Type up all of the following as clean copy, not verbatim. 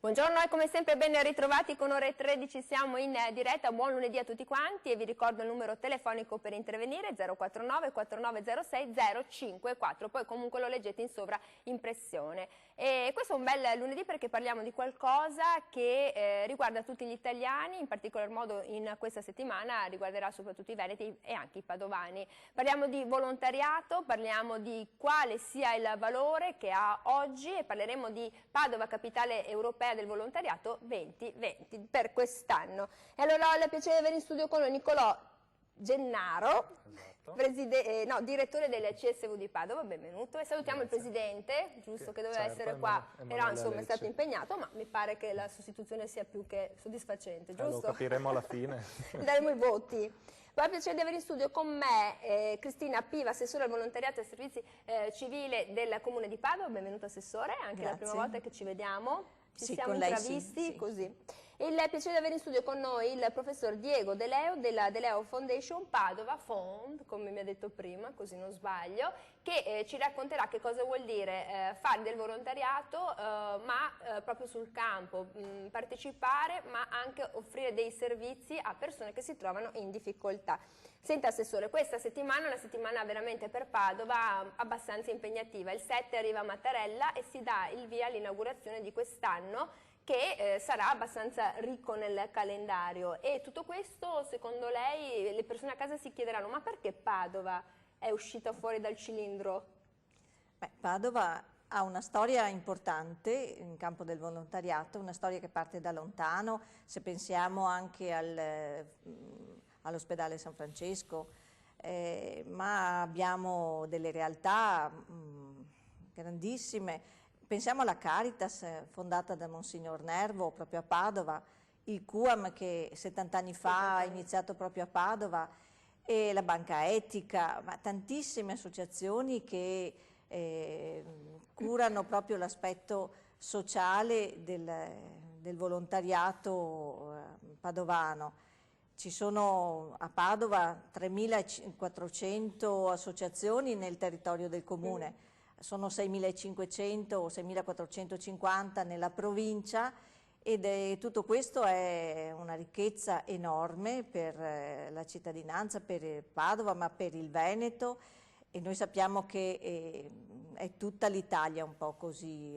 Buongiorno e come sempre ben ritrovati con ore 13, siamo in diretta, buon lunedì a tutti quanti e vi ricordo il numero telefonico per intervenire 049 4906 054, poi comunque lo leggete in sovraimpressione. E questo è un bel lunedì perché parliamo di qualcosa che riguarda tutti gli italiani, in particolar modo in questa settimana riguarderà soprattutto i veneti e anche i padovani. Parliamo di volontariato, parliamo di quale sia il valore che ha oggi e parleremo di Padova, capitale europea del volontariato 2020 per quest'anno. E allora ho il piacere di avere in studio con noi Nicolò Gennaro, esatto. Direttore del CSV di Padova, benvenuto, e salutiamo il Presidente, giusto che doveva essere qua, però insomma è stato impegnato, ma mi pare che la sostituzione sia più che soddisfacente, giusto? Lo capiremo alla fine. Daremo i voti. Poi ho il piacere di avere in studio con me Cristina Piva, assessore al volontariato e servizi civile del Comune di Padova, benvenuto Assessore, anche la prima volta che ci vediamo. Ci siamo intravisti sì. Così. E il piacere di avere in studio con noi il professor Diego De Leo della De Leo Foundation Padova, Fond, come mi ha detto prima, così non sbaglio, che ci racconterà che cosa vuol dire fare del volontariato, ma proprio sul campo, partecipare, ma anche offrire dei servizi a persone che si trovano in difficoltà. Senta Assessore, questa settimana è una settimana veramente per Padova abbastanza impegnativa. Il 7 arriva a Mattarella e si dà il via all'inaugurazione di quest'anno che sarà abbastanza ricco nel calendario. E tutto questo, secondo lei, le persone a casa si chiederanno ma perché Padova è uscita fuori dal cilindro? Padova ha una storia importante in campo del volontariato, una storia che parte da lontano, se pensiamo anche all'ospedale San Francesco, ma abbiamo delle realtà grandissime. Pensiamo alla Caritas, fondata da Monsignor Nervo proprio a Padova, il CUAM che 70 anni fa ha iniziato proprio a Padova, e la Banca Etica, ma tantissime associazioni che curano proprio l'aspetto sociale del volontariato padovano. Ci sono a Padova 3.400 associazioni nel territorio del comune, sono 6.500 o 6.450 nella provincia ed tutto questo è una ricchezza enorme per la cittadinanza, per Padova, ma per il Veneto, e noi sappiamo che è tutta l'Italia un po' così.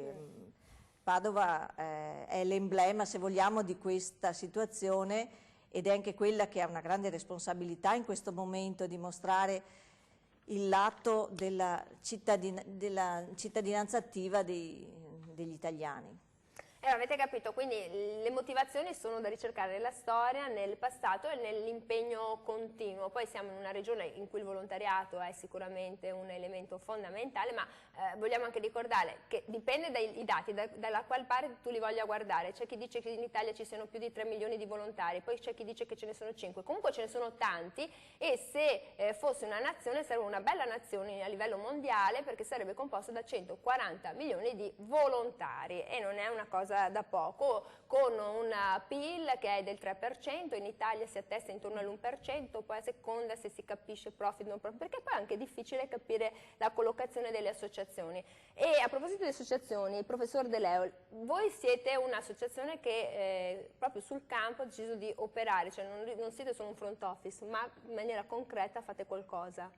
Padova è l'emblema, se vogliamo, di questa situazione ed è anche quella che ha una grande responsabilità in questo momento di mostrare il lato della cittadinanza attiva degli italiani. Avete capito, quindi le motivazioni sono da ricercare nella storia, nel passato e nell'impegno continuo. Poi siamo in una regione in cui il volontariato è sicuramente un elemento fondamentale, ma vogliamo anche ricordare che dipende dai dati, dalla qual parte tu li voglia guardare. C'è chi dice che in Italia ci siano più di 3 milioni di volontari, poi c'è chi dice che ce ne sono 5, comunque ce ne sono tanti e se fosse una nazione sarebbe una bella nazione a livello mondiale perché sarebbe composta da 140 milioni di volontari e non è una cosa da poco, con un PIL che è del 3%, in Italia si attesta intorno all'1%, poi a seconda se si capisce profit non profit, perché poi è anche difficile capire la collocazione delle associazioni. E a proposito di associazioni, professor De Leo, voi siete un'associazione che proprio sul campo ha deciso di operare, cioè non siete solo un front office, ma in maniera concreta fate qualcosa.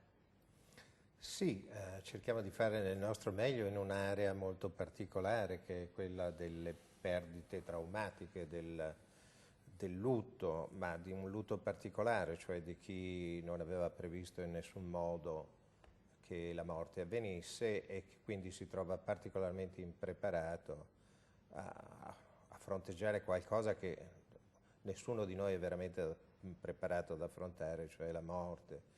Sì, cerchiamo di fare il nostro meglio in un'area molto particolare che è quella delle perdite traumatiche, del lutto, ma di un lutto particolare, cioè di chi non aveva previsto in nessun modo che la morte avvenisse e che quindi si trova particolarmente impreparato a fronteggiare qualcosa che nessuno di noi è veramente preparato ad affrontare, cioè la morte.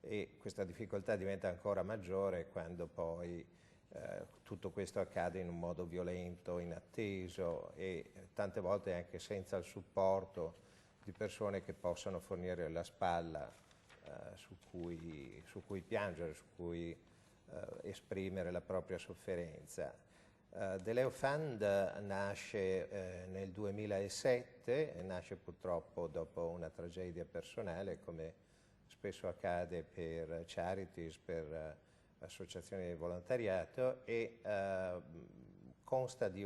E questa difficoltà diventa ancora maggiore quando poi tutto questo accade in un modo violento, inatteso e tante volte anche senza il supporto di persone che possano fornire la spalla su cui piangere, su cui esprimere la propria sofferenza. The Leo Fund nasce nel 2007, nasce purtroppo dopo una tragedia personale come spesso accade per charities, per associazioni di volontariato e consta di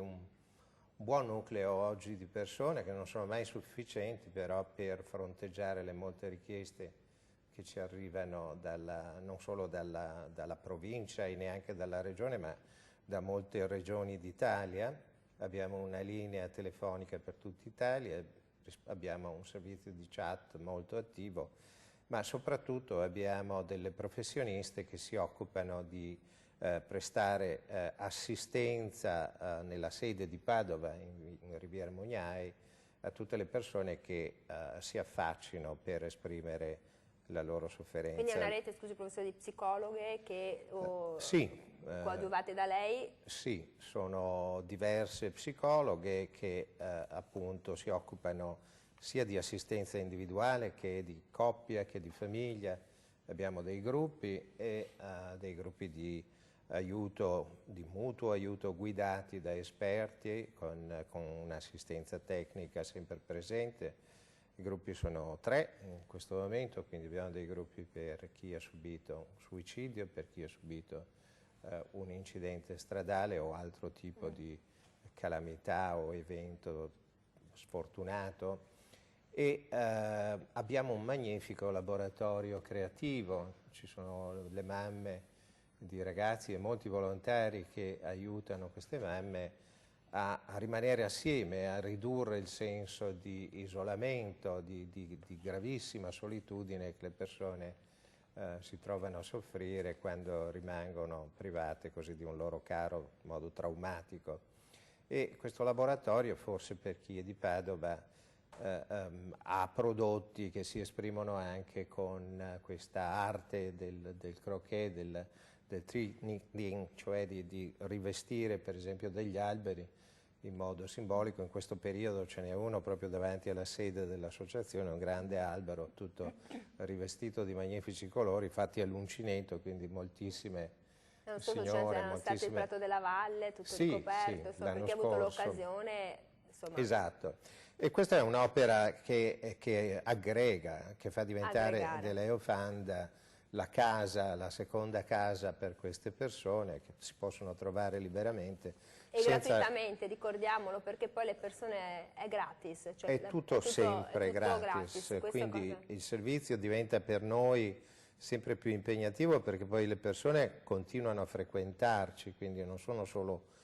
buon nucleo oggi di persone che non sono mai sufficienti però per fronteggiare le molte richieste che ci arrivano non solo dalla provincia e neanche dalla regione, ma da molte regioni d'Italia. Abbiamo una linea telefonica per tutta Italia, abbiamo un servizio di chat molto attivo, ma soprattutto abbiamo delle professioniste che si occupano di prestare assistenza nella sede di Padova, in Riviera Mugnai, a tutte le persone che si affaccino per esprimere la loro sofferenza. Quindi è una rete, scusi professore, di psicologhe che sì, coadiuvate da lei? Sì, sono diverse psicologhe che appunto si occupano sia di assistenza individuale che di coppia, che di famiglia. Abbiamo dei gruppi e dei gruppi di aiuto, di mutuo aiuto guidati da esperti con un'assistenza tecnica sempre presente. I gruppi sono 3 in questo momento, quindi abbiamo dei gruppi per chi ha subito un suicidio, per chi ha subito un incidente stradale o altro tipo di calamità o evento sfortunato, e abbiamo un magnifico laboratorio creativo. Ci sono le mamme di ragazzi e molti volontari che aiutano queste mamme a rimanere assieme, a ridurre il senso di isolamento, di gravissima solitudine che le persone si trovano a soffrire quando rimangono private così di un loro caro in modo traumatico. E questo laboratorio, forse per chi è di Padova, ha prodotti che si esprimono anche con questa arte del croquet, del tree knitting, cioè di rivestire per esempio degli alberi in modo simbolico. In questo periodo ce n'è uno proprio davanti alla sede dell'associazione, un grande albero tutto rivestito di magnifici colori fatti all'uncinetto, quindi moltissime non so signore, se stato il Prato della Valle, tutto sì, ricoperto, sì, perché ha avuto l'occasione. Esatto, e questa è un'opera che aggrega, che fa diventare dell'Eofund la casa, la seconda casa per queste persone che si possono trovare liberamente. E gratuitamente, ricordiamolo, perché poi le persone è gratis. Cioè è tutto sempre gratis, quindi il servizio diventa per noi sempre più impegnativo perché poi le persone continuano a frequentarci, quindi non sono solo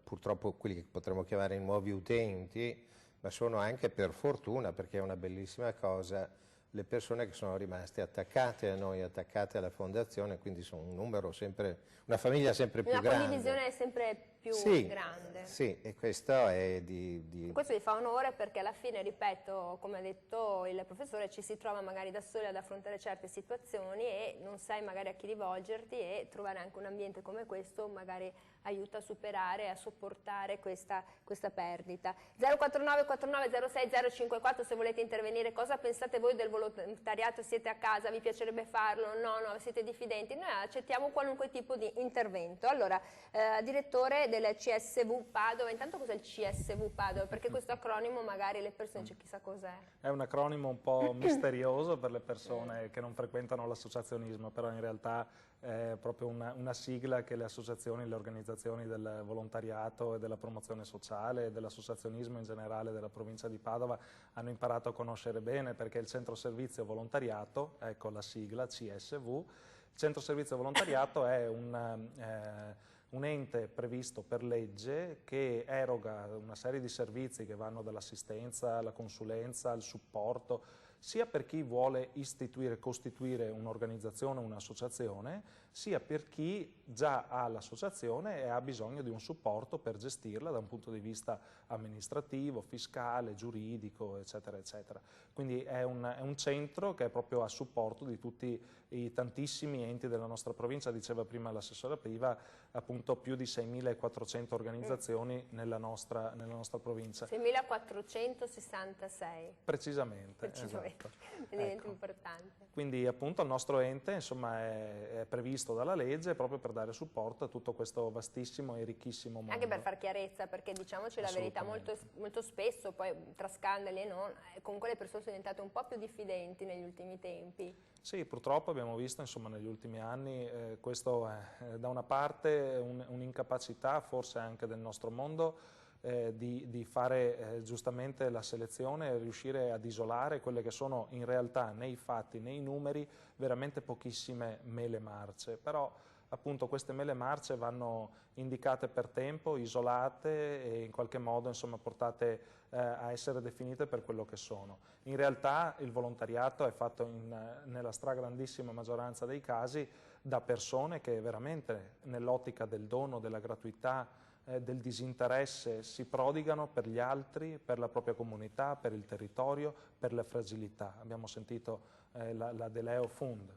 purtroppo quelli che potremmo chiamare i nuovi utenti, ma sono anche, per fortuna, perché è una bellissima cosa, le persone che sono rimaste attaccate a noi, attaccate alla fondazione, quindi sono un numero sempre, una famiglia sempre più grande. Una condivisione sempre più grande. Sì, e questo è Questo vi fa onore perché alla fine, ripeto, come ha detto il professore, ci si trova magari da soli ad affrontare certe situazioni e non sai magari a chi rivolgerti, e trovare anche un ambiente come questo magari aiuta a superare, a sopportare questa perdita. 049 49 06 054 se volete intervenire. Cosa pensate voi del volontariato? Siete a casa? Vi piacerebbe farlo? No, siete diffidenti? Noi accettiamo qualunque tipo di intervento. Allora, direttore del CSV Padova, intanto cos'è il CSV Padova? Perché questo acronimo magari le persone dicono chissà cos'è. È un acronimo un po' misterioso per le persone che non frequentano l'associazionismo, però in realtà è proprio una sigla che le associazioni, le organizzazioni del volontariato e della promozione sociale e dell'associazionismo in generale della provincia di Padova hanno imparato a conoscere bene, perché il centro servizio volontariato, ecco la sigla CSV, il centro servizio volontariato è un ente previsto per legge che eroga una serie di servizi che vanno dall'assistenza alla consulenza, al supporto, sia per chi vuole costituire un'organizzazione, un'associazione, sia per chi già ha l'associazione e ha bisogno di un supporto per gestirla da un punto di vista amministrativo, fiscale, giuridico, eccetera, eccetera. Quindi è un centro che è proprio a supporto di tutti i tantissimi enti della nostra provincia. Diceva prima l'assessora Priva, appunto più di 6.400 organizzazioni nella nostra provincia. 6.466. Precisamente. Esatto. Diventa importante. Quindi appunto il nostro ente insomma è previsto dalla legge proprio per dare supporto a tutto questo vastissimo e ricchissimo mondo. Anche per far chiarezza, perché diciamoci la verità, molto spesso poi tra scandali e non, comunque le persone sono diventate un po' più diffidenti negli ultimi tempi. Sì, purtroppo abbiamo visto insomma negli ultimi anni questo è da una parte un'incapacità forse anche del nostro mondo di fare giustamente la selezione e riuscire ad isolare quelle che sono in realtà nei fatti, nei numeri, veramente pochissime mele marce, però appunto queste mele marce vanno indicate per tempo, isolate e in qualche modo insomma portate a essere definite per quello che sono. In realtà il volontariato è fatto nella stragrandissima maggioranza dei casi da persone che veramente nell'ottica del dono, della gratuità, del disinteresse si prodigano per gli altri, per la propria comunità, per il territorio, per le fragilità. Abbiamo sentito la De Leo Fund.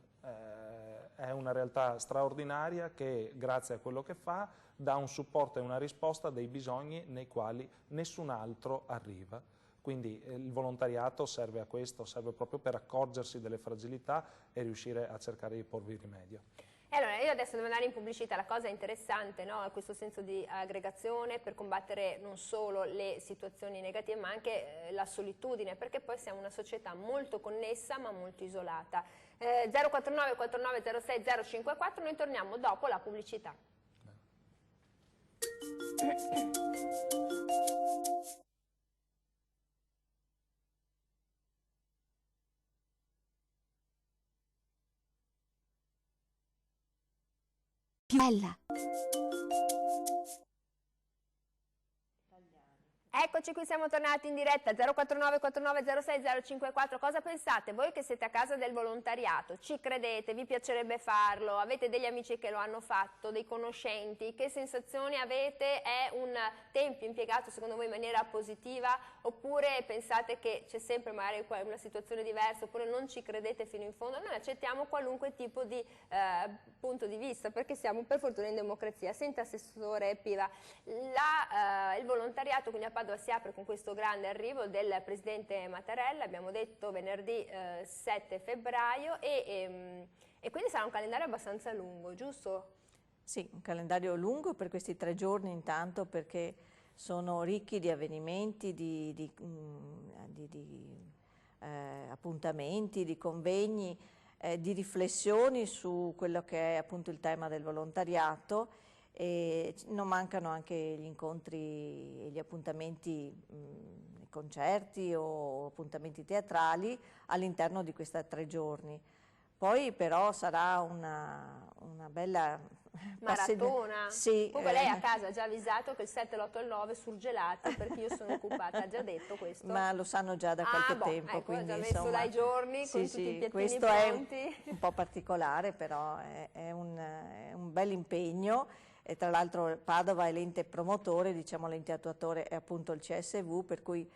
È una realtà straordinaria che, grazie a quello che fa, dà un supporto e una risposta a dei bisogni nei quali nessun altro arriva. Quindi il volontariato serve a questo, serve proprio per accorgersi delle fragilità e riuscire a cercare di porvi rimedio. E allora io adesso devo andare in pubblicità, la cosa interessante, no? È questo senso di aggregazione per combattere non solo le situazioni negative ma anche la solitudine, perché poi siamo una società molto connessa ma molto isolata. 049 49 06 054, noi torniamo dopo la pubblicità. Più bella. Eccoci qui, siamo tornati in diretta 049 49 06 054. Cosa pensate? Voi che siete a casa del volontariato, ci credete? Vi piacerebbe farlo? Avete degli amici che lo hanno fatto, dei conoscenti? Che sensazioni avete? È un tempo impiegato secondo voi in maniera positiva? Oppure pensate che c'è sempre magari una situazione diversa? Oppure non ci credete fino in fondo? Noi accettiamo qualunque tipo di punto di vista perché siamo per fortuna in democrazia. Senta, Assessore Piva, il volontariato quindi a Padova si apre con questo grande arrivo del Presidente Mattarella, abbiamo detto venerdì 7 febbraio e quindi sarà un calendario abbastanza lungo, giusto? Sì, un calendario lungo per questi 3 giorni intanto perché sono ricchi di avvenimenti, di appuntamenti, di convegni, di riflessioni su quello che è appunto il tema del volontariato. E non mancano anche gli incontri e gli appuntamenti, concerti o appuntamenti teatrali all'interno di questi 3 giorni. Poi però sarà una bella maratona. Sì, comunque lei a casa ha già avvisato che il 7, l'8 e il 9 surgelate perché io sono occupata, ha già detto questo? Ma lo sanno già da qualche tempo, ecco, quindi ho già messo insomma, dai giorni con tutti i piattini questo pronti. È un po' particolare, però è un bel impegno. E tra l'altro Padova è l'ente promotore, diciamo l'ente attuatore è appunto il CSV, per cui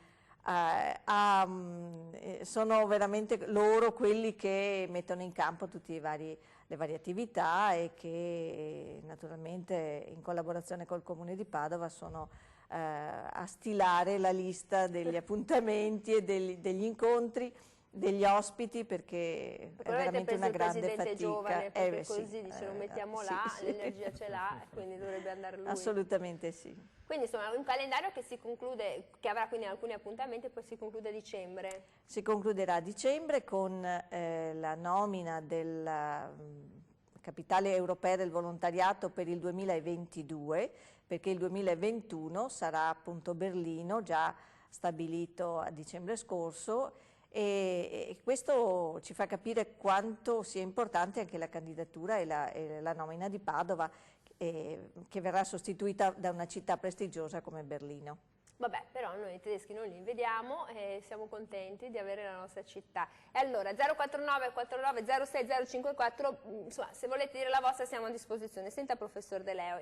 sono veramente loro quelli che mettono in campo tutte le varie attività e che naturalmente in collaborazione col Comune di Padova sono a stilare la lista degli appuntamenti e degli incontri, degli ospiti, perché è veramente una grande fatica. Giovane, perché così dice lo mettiamo là, sì. l'energia ce l'ha, quindi dovrebbe andare lui. Assolutamente sì. Quindi insomma un calendario che si conclude, che avrà quindi alcuni appuntamenti e poi si conclude a dicembre. Si concluderà a dicembre con la nomina della Capitale Europea del Volontariato per il 2022, perché il 2021 sarà appunto Berlino, già stabilito a dicembre scorso, e questo ci fa capire quanto sia importante anche la candidatura e la nomina di Padova, che verrà sostituita da una città prestigiosa come Berlino. Vabbè, però noi tedeschi non li vediamo e siamo contenti di avere la nostra città. E allora 049 49 06 054, insomma, se volete dire la vostra siamo a disposizione. Senta, professor De Leo,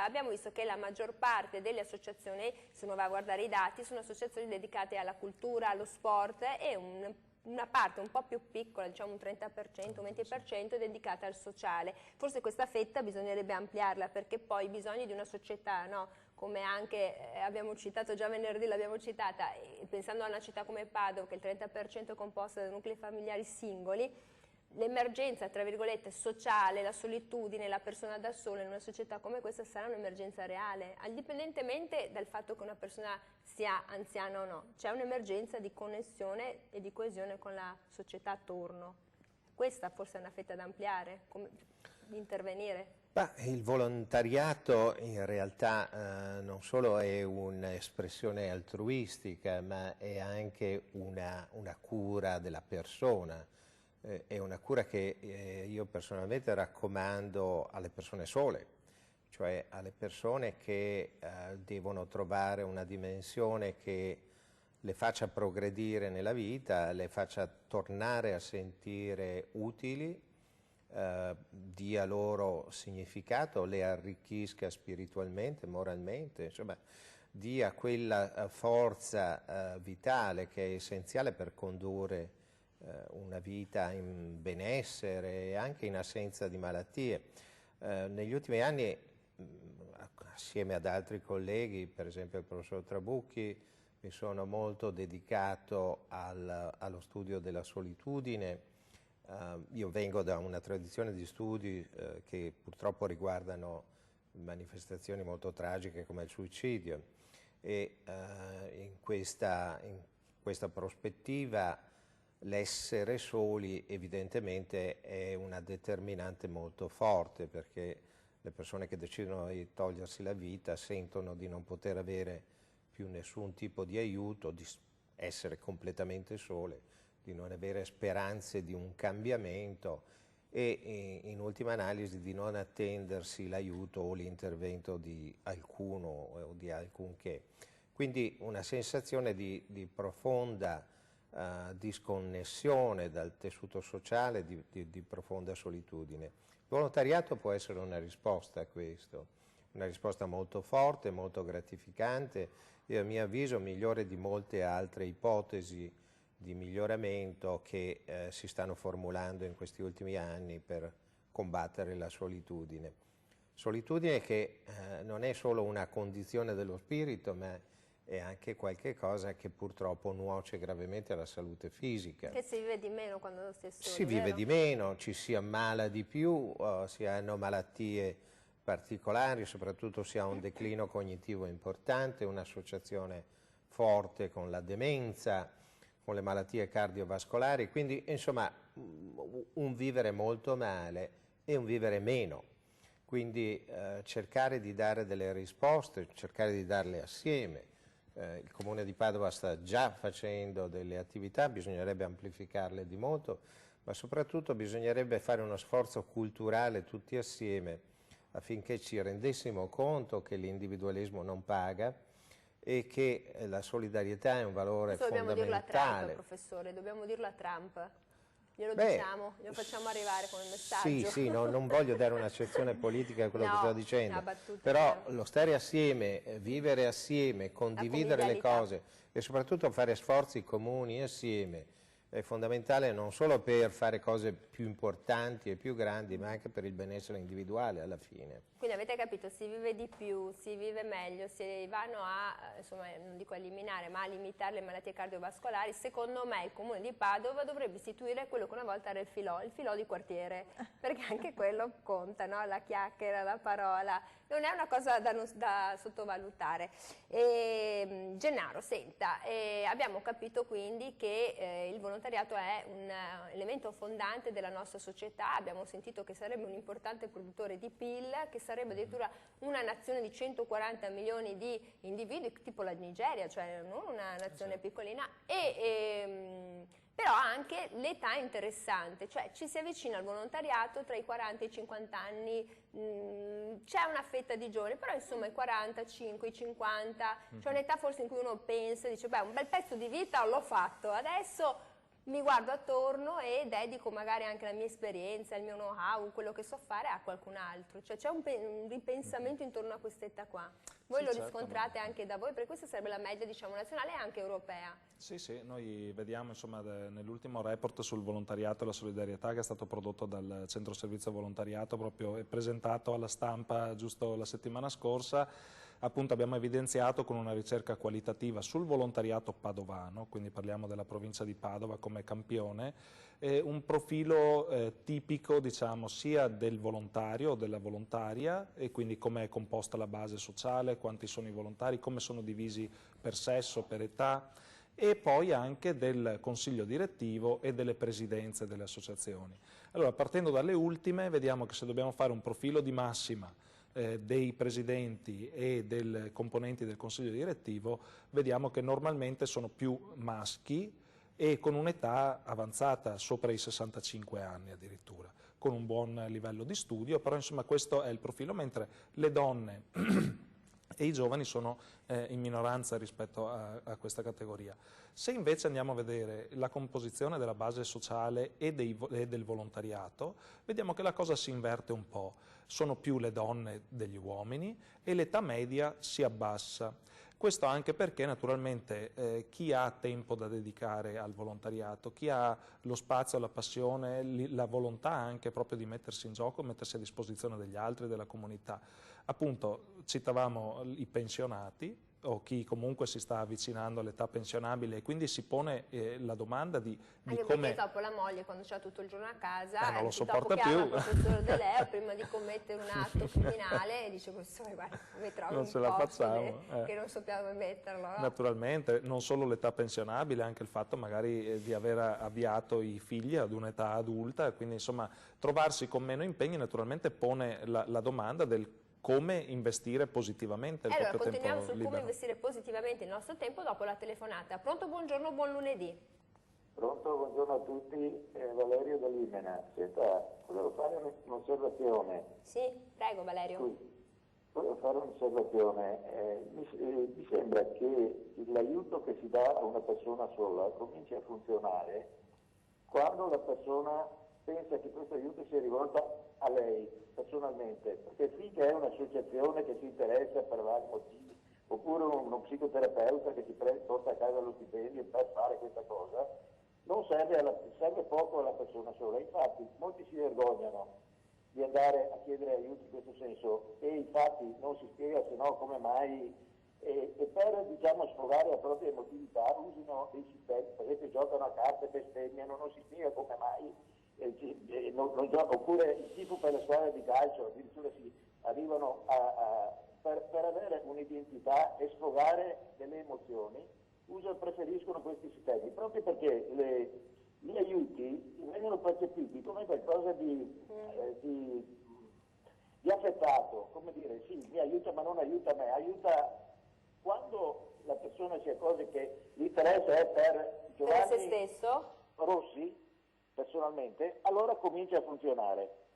abbiamo visto che la maggior parte delle associazioni, se uno va a guardare i dati, sono associazioni dedicate alla cultura, allo sport e una parte un po' più piccola, diciamo un 30%, un 20% è dedicata al sociale. Forse questa fetta bisognerebbe ampliarla perché poi i bisogni di una società, no? Come anche abbiamo citato già venerdì, l'abbiamo citata, pensando a una città come Padova, che il 30% è composta da nuclei familiari singoli, l'emergenza, tra virgolette, sociale, la solitudine, la persona da sola in una società come questa sarà un'emergenza reale, indipendentemente dal fatto che una persona sia anziana o no, c'è un'emergenza di connessione e di coesione con la società attorno. Questa forse è una fetta da ampliare. intervenire? Il volontariato in realtà non solo è un'espressione altruistica, ma è anche una cura della persona. È una cura che io personalmente raccomando alle persone sole, cioè alle persone che devono trovare una dimensione che le faccia progredire nella vita, le faccia tornare a sentire utili, dia loro significato, le arricchisca spiritualmente, moralmente, insomma, dia quella forza vitale che è essenziale per condurre una vita in benessere e anche in assenza di malattie. Negli ultimi anni, assieme ad altri colleghi, per esempio il professor Trabucchi, mi sono molto dedicato allo studio della solitudine. Io vengo da una tradizione di studi che purtroppo riguardano manifestazioni molto tragiche come il suicidio e in questa prospettiva l'essere soli evidentemente è una determinante molto forte, perché le persone che decidono di togliersi la vita sentono di non poter avere più nessun tipo di aiuto, di essere completamente sole, di non avere speranze di un cambiamento e in ultima analisi di non attendersi l'aiuto o l'intervento di alcuno o di alcunché. Quindi una sensazione di profonda disconnessione dal tessuto sociale, di profonda solitudine. Il volontariato può essere una risposta a questo, una risposta molto forte, molto gratificante e a mio avviso migliore di molte altre ipotesi di miglioramento che si stanno formulando in questi ultimi anni per combattere la solitudine. Solitudine che non è solo una condizione dello spirito, ma è anche qualche cosa che purtroppo nuoce gravemente alla salute fisica. Che si vive di meno quando si è soli, Si vive vero? di meno, ci si ammala di più, si hanno malattie particolari, soprattutto si ha un declino cognitivo importante, un'associazione forte con la demenza, con le malattie cardiovascolari, quindi insomma un vivere molto male e un vivere meno. Quindi cercare di dare delle risposte, cercare di darle assieme. Il Comune di Padova sta già facendo delle attività, bisognerebbe amplificarle di molto, ma soprattutto bisognerebbe fare uno sforzo culturale tutti assieme affinché ci rendessimo conto che l'individualismo non paga e che la solidarietà è un valore Questo dobbiamo dirlo a fondamentale. Trump, professore, dobbiamo dirlo a Trump. Glielo Beh, diciamo, glielo facciamo arrivare come messaggio. Sì, non voglio dare un'accezione politica a quello No, che sto dicendo, una battuta, però chiaro. lo stare assieme, vivere assieme, condividere le convivialità. cose e soprattutto fare sforzi comuni assieme è fondamentale non solo per fare cose più importanti e più grandi, ma anche per il benessere individuale alla fine. Quindi avete capito, si vive di più, si vive meglio, si vanno a, insomma, non dico a eliminare, ma a limitare le malattie cardiovascolari. Secondo me il Comune di Padova dovrebbe istituire quello che una volta era il filò di quartiere, perché anche quello conta, no? La chiacchiera, la parola, non è una cosa da sottovalutare. Gennaro, senta, abbiamo capito quindi che il volontariato è un elemento fondante della nostra società, abbiamo sentito che sarebbe un importante produttore di PIL, che sarebbe addirittura una nazione di 140 milioni di individui, tipo la Nigeria, cioè non una nazione piccolina, però anche l'età è interessante, cioè ci si avvicina al volontariato tra i 40 e i 50 anni, c'è una fetta di giovani, però insomma i 45, i 50, c'è un'età forse in cui uno pensa, dice beh un bel pezzo di vita l'ho fatto, adesso mi guardo attorno e dedico magari anche la mia esperienza, il mio know-how, quello che so fare a qualcun altro. Cioè c'è un ripensamento intorno a quest'età qua. Voi lo riscontrate anche da voi, perché questa sarebbe la media, diciamo, nazionale e anche europea. Sì, noi vediamo insomma nell'ultimo report sul volontariato e la solidarietà che è stato prodotto dal Centro Servizio Volontariato proprio e presentato alla stampa giusto la settimana scorsa. Appunto abbiamo evidenziato con una ricerca qualitativa sul volontariato padovano, quindi parliamo della provincia di Padova come campione, un profilo tipico diciamo sia del volontario o della volontaria e quindi come è composta la base sociale, quanti sono i volontari, come sono divisi per sesso, per età e poi anche del consiglio direttivo e delle presidenze delle associazioni. Allora, partendo dalle ultime, vediamo che se dobbiamo fare un profilo di massima dei presidenti e dei componenti del consiglio direttivo, vediamo che normalmente sono più maschi e con un'età avanzata, sopra i 65 anni addirittura, con un buon livello di studio, però insomma questo è il profilo, mentre le donne e i giovani sono in minoranza rispetto a questa categoria. Se invece andiamo a vedere la composizione della base sociale e del volontariato, vediamo che la cosa si inverte un po'. Sono più le donne degli uomini e l'età media si abbassa. Questo anche perché naturalmente chi ha tempo da dedicare al volontariato, chi ha lo spazio, la passione, la volontà anche proprio di mettersi in gioco, mettersi a disposizione degli altri, della comunità. Appunto, citavamo i pensionati o chi comunque si sta avvicinando all'età pensionabile e quindi si pone la domanda di anche come... perché dopo la moglie, quando c'ha tutto il giorno a casa, non lo dopo sopporta chiama più. il professor De Leo prima di commettere un atto criminale e dice: professore, guarda, mi trovi Non un ce la posto facciamo, che non sappiamo dove metterlo. No? Naturalmente, non solo l'età pensionabile, anche il fatto magari di aver avviato i figli ad un'età adulta, quindi insomma trovarsi con meno impegni naturalmente pone la domanda del come investire positivamente il Allora, proprio tempo continuiamo sul come libero. investire positivamente il nostro tempo dopo la telefonata. Pronto, buongiorno, buon lunedì. Pronto, buongiorno a tutti, Valerio da Limena. Senta, volevo fare un'osservazione. Sì, prego Valerio. Scusi, volevo fare un'osservazione. Mi sembra che l'aiuto che si dà a una persona sola cominci a funzionare quando la persona pensa che questo aiuto sia rivolto a lei personalmente, perché finché è un'associazione che si interessa per vari motivi, oppure uno psicoterapeuta che si porta a casa lo stipendio per fare questa cosa, non serve poco alla persona sola. Infatti molti si vergognano di andare a chiedere aiuto in questo senso e infatti non si spiega se no come mai e per diciamo sfogare la propria emotività usino dei sistemi, per esempio giocano a carte, bestemmiano, non si spiega come mai oppure il tifo per le squadre di calcio, addirittura si arrivano per avere un'identità e sfogare delle emozioni, preferiscono questi sistemi, proprio perché gli aiuti vengono percepiti come qualcosa di affettato, come dire, sì, mi aiuta ma non aiuta me, aiuta quando la persona si accorge che l'interesse è per Giovanni se stesso? Rossi, personalmente, allora comincia a funzionare.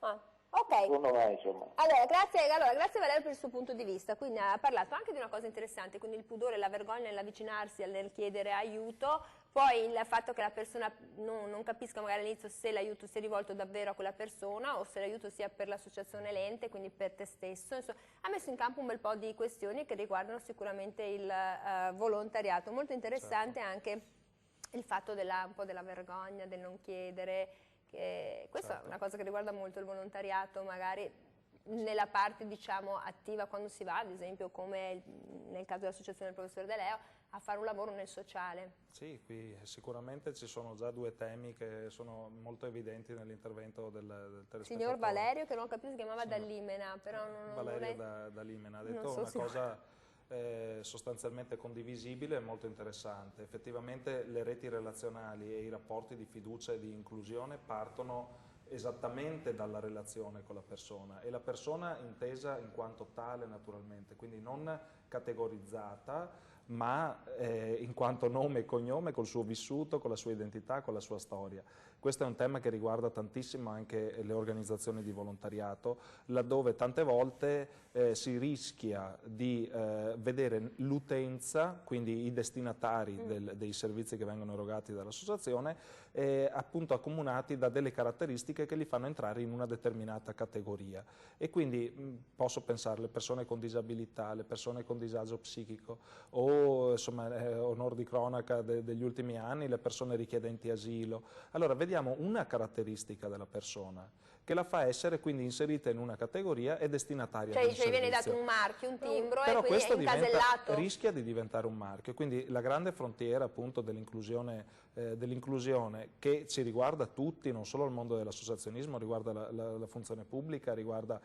Ok. Secondo me, insomma. Allora, grazie Valerio per il suo punto di vista. Quindi ha parlato anche di una cosa interessante, quindi il pudore, la vergogna nell'avvicinarsi, nel chiedere aiuto, poi il fatto che la persona non capisca magari all'inizio se l'aiuto sia rivolto davvero a quella persona o se l'aiuto sia per l'associazione l'ente, quindi per te stesso. Insomma, ha messo in campo un bel po' di questioni che riguardano sicuramente il volontariato. Molto interessante anche il fatto un po' della vergogna, del non chiedere, questa è una cosa che riguarda molto il volontariato, magari nella parte diciamo attiva quando si va, ad esempio come nel caso dell'associazione del professor De Leo, a fare un lavoro nel sociale. Sì, qui sicuramente ci sono già due temi che sono molto evidenti nell'intervento del telespettatore. Signor Valerio, che non capisco, si chiamava Dallimena, però Valerio da Limena ha detto una cosa sostanzialmente condivisibile e molto interessante. Effettivamente le reti relazionali e i rapporti di fiducia e di inclusione partono esattamente dalla relazione con la persona e la persona intesa in quanto tale naturalmente, quindi non categorizzata ma in quanto nome e cognome, col suo vissuto, con la sua identità, con la sua storia. Questo è un tema che riguarda tantissimo anche le organizzazioni di volontariato, laddove tante volte si rischia di vedere l'utenza, quindi i destinatari dei servizi che vengono erogati dall'associazione, appunto accomunati da delle caratteristiche che li fanno entrare in una determinata categoria. E quindi posso pensare alle persone con disabilità, le persone con disagio psichico o, insomma, onor di cronaca degli ultimi anni, le persone richiedenti asilo. Allora, vediamo una caratteristica della persona che la fa essere quindi inserita in una categoria e destinataria cioè di un cioè viene servizio. dato un marchio, un timbro, Però e quindi questo è incasellato. rischia di diventare un marchio, quindi la grande frontiera appunto dell'inclusione che ci riguarda tutti, non solo il mondo dell'associazionismo, riguarda la funzione pubblica, riguarda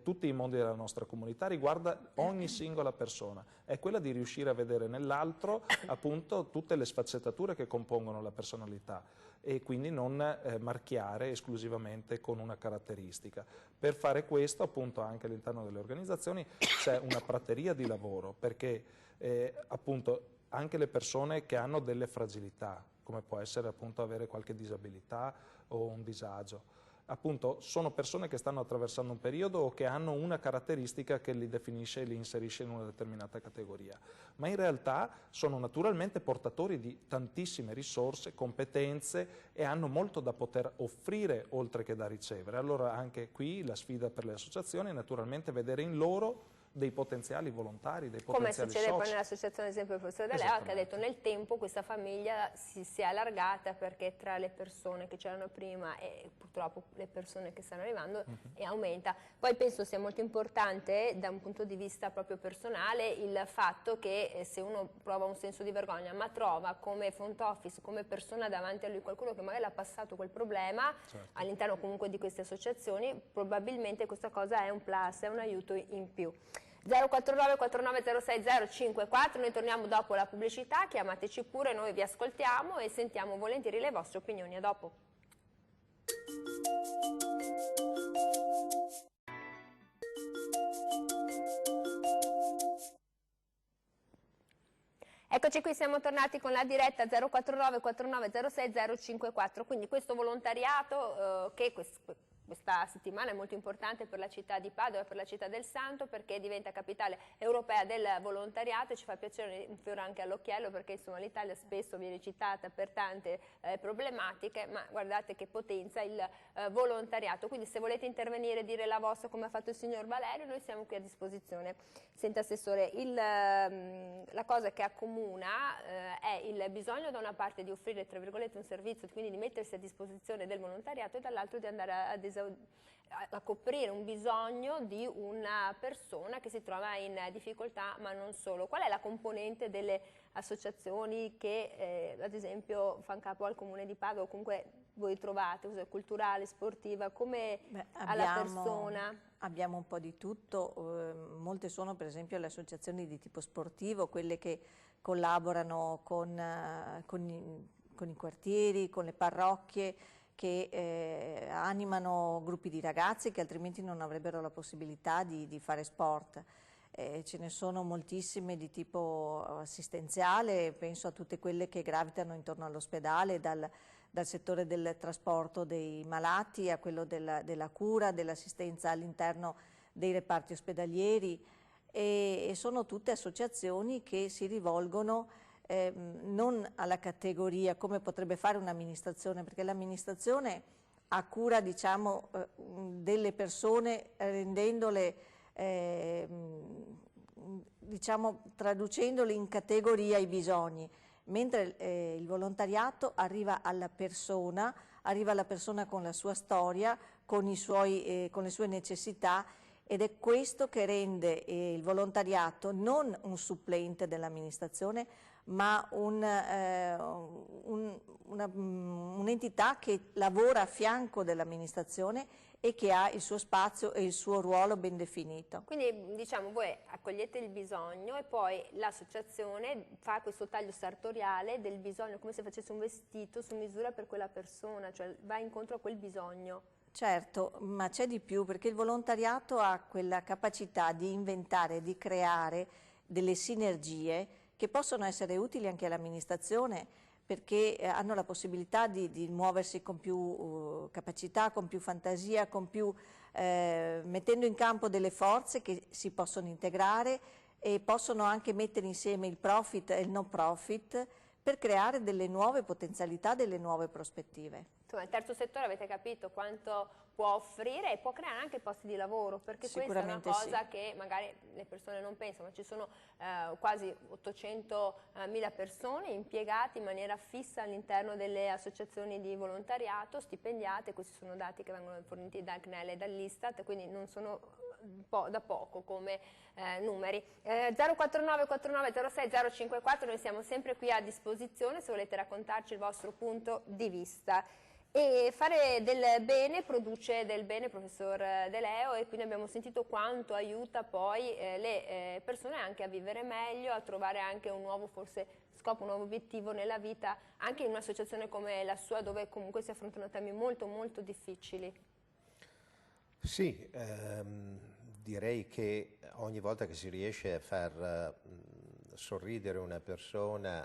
tutti i mondi della nostra comunità, riguarda ogni singola persona, è quella di riuscire a vedere nell'altro appunto tutte le sfaccettature che compongono la personalità e quindi non marchiare esclusivamente con una caratteristica. Per fare questo appunto anche all'interno delle organizzazioni c'è una prateria di lavoro, perché appunto anche le persone che hanno delle fragilità, come può essere appunto avere qualche disabilità o un disagio, appunto sono persone che stanno attraversando un periodo o che hanno una caratteristica che li definisce e li inserisce in una determinata categoria, ma in realtà sono naturalmente portatori di tantissime risorse, competenze e hanno molto da poter offrire oltre che da ricevere. Allora anche qui la sfida per le associazioni è naturalmente vedere in loro dei potenziali volontari, dei Come potenziali succede soci. poi nell'associazione, ad esempio, del professore De Leo, che ha detto nel tempo questa famiglia si è allargata perché tra le persone che c'erano prima e purtroppo le persone che stanno arrivando e aumenta. Poi penso sia molto importante da un punto di vista proprio personale il fatto che se uno prova un senso di vergogna ma trova come front office, come persona davanti a lui qualcuno che magari ha passato quel problema all'interno comunque di queste associazioni, probabilmente questa cosa è un plus, è un aiuto in più. 049 4906 054, noi torniamo dopo la pubblicità, chiamateci pure, noi vi ascoltiamo e sentiamo volentieri le vostre opinioni. A dopo. Eccoci qui, siamo tornati con la diretta 049 4906 054, quindi questo volontariato che questa settimana è molto importante per la città di Padova e per la città del Santo, perché diventa capitale europea del volontariato e ci fa piacere un fiore anche all'occhiello, perché insomma l'Italia spesso viene citata per tante problematiche, ma guardate che potenza il volontariato. Quindi se volete intervenire e dire la vostra come ha fatto il signor Valerio, noi siamo qui a disposizione. Senta Assessore, la cosa che accomuna è il bisogno da una parte di offrire tra virgolette un servizio, quindi di mettersi a disposizione del volontariato, e dall'altro di andare a coprire un bisogno di una persona che si trova in difficoltà, ma non solo. Qual è la componente delle associazioni che ad esempio fanno capo al Comune di Padova, o comunque voi trovate, culturale, sportiva, come alla persona? Abbiamo un po' di tutto, molte sono per esempio le associazioni di tipo sportivo, quelle che collaborano con i quartieri, con le parrocchie, che animano gruppi di ragazzi che altrimenti non avrebbero la possibilità di fare sport. Ce ne sono moltissime di tipo assistenziale, penso a tutte quelle che gravitano intorno all'ospedale, dal settore del trasporto dei malati a quello della cura, dell'assistenza all'interno dei reparti ospedalieri, e sono tutte associazioni che si rivolgono non alla categoria come potrebbe fare un'amministrazione, perché l'amministrazione ha cura, diciamo, delle persone, rendendole, diciamo, traducendole in categoria i bisogni, mentre il volontariato arriva alla persona con la sua storia, con le sue necessità, ed è questo che rende il volontariato non un supplente dell'amministrazione, ma un'entità che lavora a fianco dell'amministrazione e che ha il suo spazio e il suo ruolo ben definito. Quindi diciamo voi accogliete il bisogno e poi l'associazione fa questo taglio sartoriale del bisogno, come se facesse un vestito su misura per quella persona, cioè va incontro a quel bisogno. Certo, ma c'è di più, perché il volontariato ha quella capacità di inventare, di creare delle sinergie che possono essere utili anche all'amministrazione, perché hanno la possibilità di muoversi con più capacità, con più fantasia, mettendo in campo delle forze che si possono integrare e possono anche mettere insieme il profit e il no profit per creare delle nuove potenzialità, delle nuove prospettive. Insomma, il terzo settore avete capito quanto può offrire e può creare anche posti di lavoro, perché questa è una cosa che magari le persone non pensano, ma ci sono quasi 800.000 persone impiegate in maniera fissa all'interno delle associazioni di volontariato, stipendiate. Questi sono dati che vengono forniti dal CNEL e dall'Istat, quindi non sono da poco come numeri. 049 49 06 054, noi siamo sempre qui a disposizione se volete raccontarci il vostro punto di vista. E fare del bene produce del bene, professor De Leo, e quindi abbiamo sentito quanto aiuta poi le persone anche a vivere meglio, a trovare anche un nuovo forse scopo, un nuovo obiettivo nella vita, anche in un'associazione come la sua, dove comunque si affrontano temi molto molto difficili. Sì, direi che ogni volta che si riesce a far sorridere una persona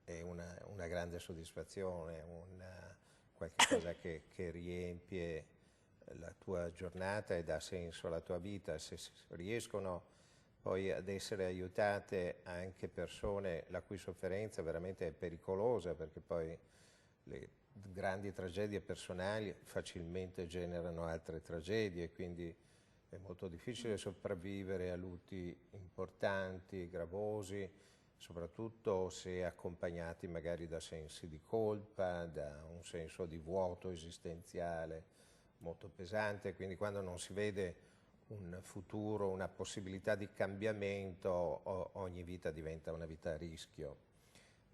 è una grande soddisfazione, qualche cosa che riempie la tua giornata e dà senso alla tua vita. Se riescono poi ad essere aiutate anche persone la cui sofferenza veramente è pericolosa, perché poi le grandi tragedie personali facilmente generano altre tragedie, quindi è molto difficile sopravvivere a lutti importanti, gravosi, soprattutto se accompagnati magari da sensi di colpa, da un senso di vuoto esistenziale molto pesante. Quindi quando non si vede un futuro, una possibilità di cambiamento, ogni vita diventa una vita a rischio.